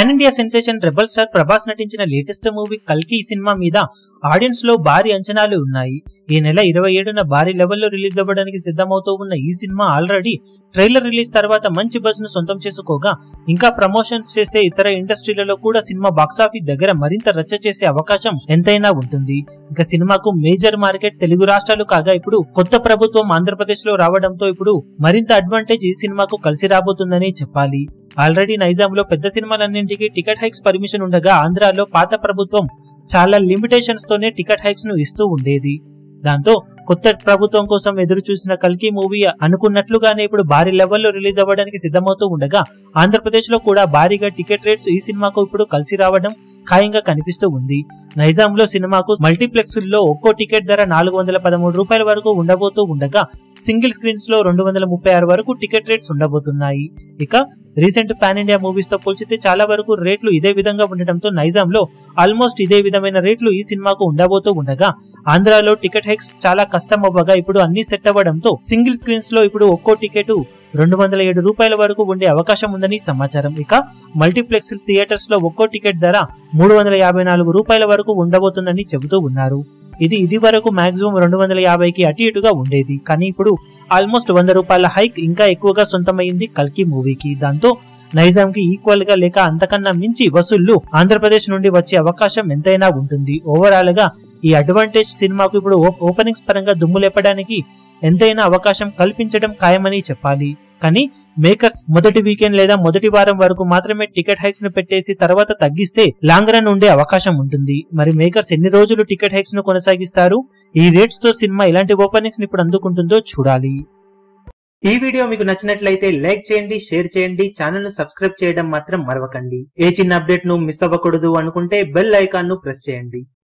Pan India sensation rebel star Prabhas నటించిన latest movie కల్కి cinema మీద ఆడియన్స్ లో భారీ అంచనాలు ఉన్నాయి. ఈ నెల 27న భారీ లెవెల్లో రిలీజ్ అవ్వడానికి సిద్ధమవుతూ ఉన్న ఈ సినిమా ఆల్రెడీ ట్రైలర్ రిలీజ్ తర్వాత మంచి బజ్ ను సొంతం చేసుకోగా ఇంకా ప్రమోషన్స్ చేస్తే ఇతర ఇండస్ట్రీలలో కూడా సినిమా బాక్సాఫీస్ దగ్గర మరింత రచ్చ చేసే అవకాశం ఎంతైనా ఉంటుంది. ఇక సినిమాకు మేజర్ మార్కెట్ తెలుగు రాష్ట్రాలు కాగా ఇప్పుడు కొత్త ప్రభుత్వం ఆంధ్రప్రదేశ్ లో రావడంతో ఇప్పుడు మరింత అడ్వాంటేజ్ ఈ సినిమాకు కలిసి రాబోతుందని చెప్పాలి. ఆల్రెడీ నైజాంలో పెద్ద సినిమాలన్నింటికి టికెట్ హైక్స్ పర్మిషన్ ఉండగా ఆంధ్రాలో పాత ప్రభుత్వం చాలా లిమిటేషన్స్ తోనే టికెట్ హైక్స్ ను ఇస్తూ ఉండేది. దాంతో కొత్త ప్రభుత్వం కోసం ఎదురు చూసిన కల్కి మూవీ అనుకున్నట్లుగానే ఇప్పుడు భారీ లెవెల్లో రిలీజ్ అవ్వడానికి సిద్ధమవుతూ ఉండగా ఆంధ్రప్రదేశ్ లో కూడా భారీగా టికెట్ రేట్స్ ఈ సినిమాకు ఇప్పుడు కలిసి రావడం ఖాయంగా కనిపిస్తూ ఉంది. నైజాంలో సినిమాకు మల్టీప్లెక్స్ లో ఒక్కో టికెట్ ధర 413 రూపాయల వరకు ఉండబోతూ ఉండగా సింగిల్ స్క్రీన్స్ లో 236 వరకు టికెట్ రేట్స్ ఉండబోతున్నాయి. ఇక రీసెంట్ పాన్ ఇండియా మూవీస్ తో పోల్చితే చాలా వరకు రేట్లు ఇదే విధంగా ఉండటంతో నైజాంలో ఆల్మోస్ట్ ఇదే విధమైన రేట్లు ఈ సినిమాకు ఉండబోతూ ఉండగా ఆంధ్రాలో టికెట్ హైక్స్ చాలా కష్టం అవ్వగా ఇప్పుడు అన్ని సెట్ అవ్వడంతో సింగిల్ స్క్రీన్స్ లో ఇప్పుడు ఒక్కో టికెట్ 207 రూపాయల వరకు ఉండే అవకాశం ఉందని సమాచారం. ఇక మల్టీప్లెక్స్ థియేటర్స్ లో ఒక్కో టికెట్ ధర 354 రూపాయల వరకు ఉండబోతుందని చెబుతూ ఉన్నారు. ఇది వరకు మాక్సిమం 250కి అటు ఇటుగా ఉండేది. కానీ ఇప్పుడు ఆల్మోస్ట్ 100 రూపాయల హైక్ ఇంకా ఎక్కువగా సొంతమైంది కల్కి మూవీకి. దాంతో నైజాం కి ఈక్వల్ గా లేక అంతకన్నా మించి వసూళ్లు ఆంధ్రప్రదేశ్ నుండి వచ్చే అవకాశం ఎంతైనా ఉంటుంది. ఓవరాల్ గా ఈ అడ్వాంటేజ్ సినిమాకు ఇప్పుడు ఓపెనింగ్స్ పరంగా దుమ్ము లేపడానికి ఎంతైనా అవకాశం కల్పించడం ఖాయమని చెప్పాలి. కానీ మేకర్స్ మొదటి వీకెండ్ లేదా మొదటి వారం వరకు మాత్రమే టికెట్ హైక్స్ ను పెట్టేసి తర్వాత తగ్గిస్తే లాంగ్ రన్ ఉండే అవకాశం ఉంటుంది. మరి మేకర్స్ ఎన్ని రోజులు టికెట్ హైక్స్ ను కొనసాగిస్తారు? ఈ రేట్స్ తో సినిమా ఎలాంటి ఓపెనింగ్స్ ని ఇప్పుడు అందుకుంటుందో చూడాలి. ఈ వీడియో మీకు నచ్చినట్లయితే లైక్ చేయండి, షేర్ చేయండి, ఛానల్ ను సబ్స్క్రైబ్ చేయడం మాత్రం మరవకండి. ఏ చిన్న అప్డేట్ ను మిస్ అవ్వకూడదు అనుకుంటే బెల్ ఐకాన్ ను ప్రెస్ చేయండి.